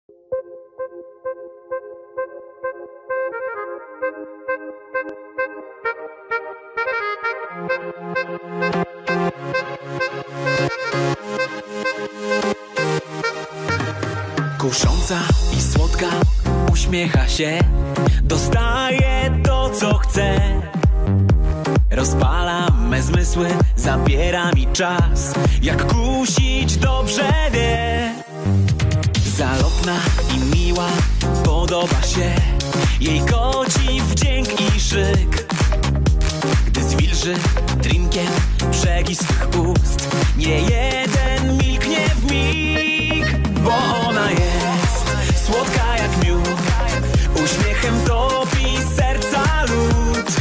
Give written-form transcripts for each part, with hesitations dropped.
Kusząca i słodka, uśmiecha się, dostaje to, co chce. Rozpala me zmysły, zabiera mi czas, jak kusić dobrze wie. Zalotna i miła, podoba się jej koci wdzięk i szyk. Gdy zwilży drinkiem brzegi swych ust, nie jeden milknie w mig. Bo ona jest słodka jak miód, uśmiechem topi serca lód.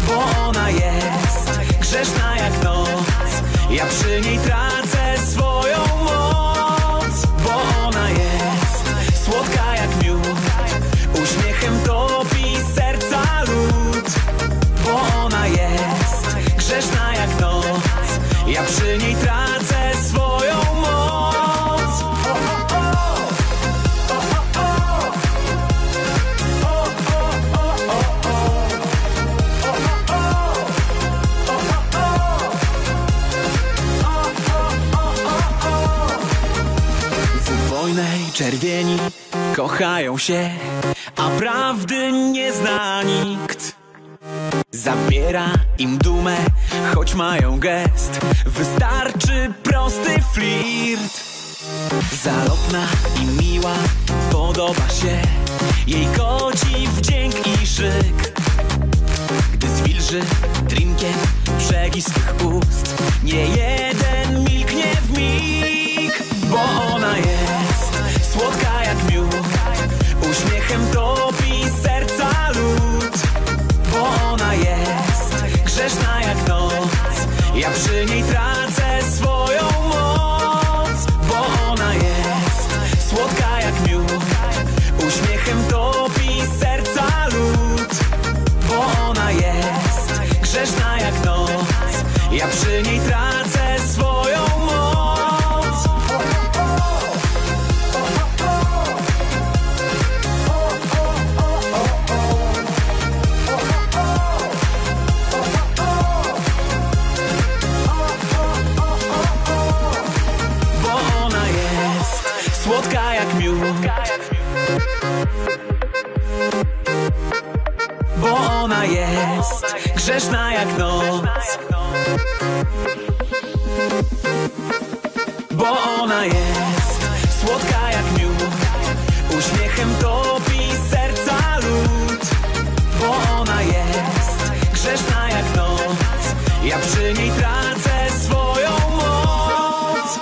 Bo ona jest grzeszna jak noc, ja przy niej tracę swoją moc. Bo ona jest słodka jak miód, uśmiechem topi serca lód. Bo ona jest grzeszna jak noc, ja przy niej tracę swoją moc. W ubojnej czerwieni kochają się, a prawdy nie zna nikt. Zabiera im dumę, choć mają gest, wystarczy prosty flirt. Zalotna i miła, podoba się jej koci wdzięk i szyk. Gdy zwilży drinkiem brzegi swych ust, nie jeden milknie w mig. Bo ona jest słodka jak miód, uśmiechem topi serca lód. Bo ona jest grzeszna jak noc, ja przy niej tracę swoją moc. Bo ona jest słodka jak miód, uśmiechem topi serca lód. Bo ona jest grzeszna jak noc, ja przy niej tracę swoją moc. Słodka jak miód, bo ona jest grzeszna jak noc. Bo ona jest słodka jak miód, uśmiechem topi serca lód. Bo ona jest grzeszna jak noc, ja przy niej tracę swoją moc.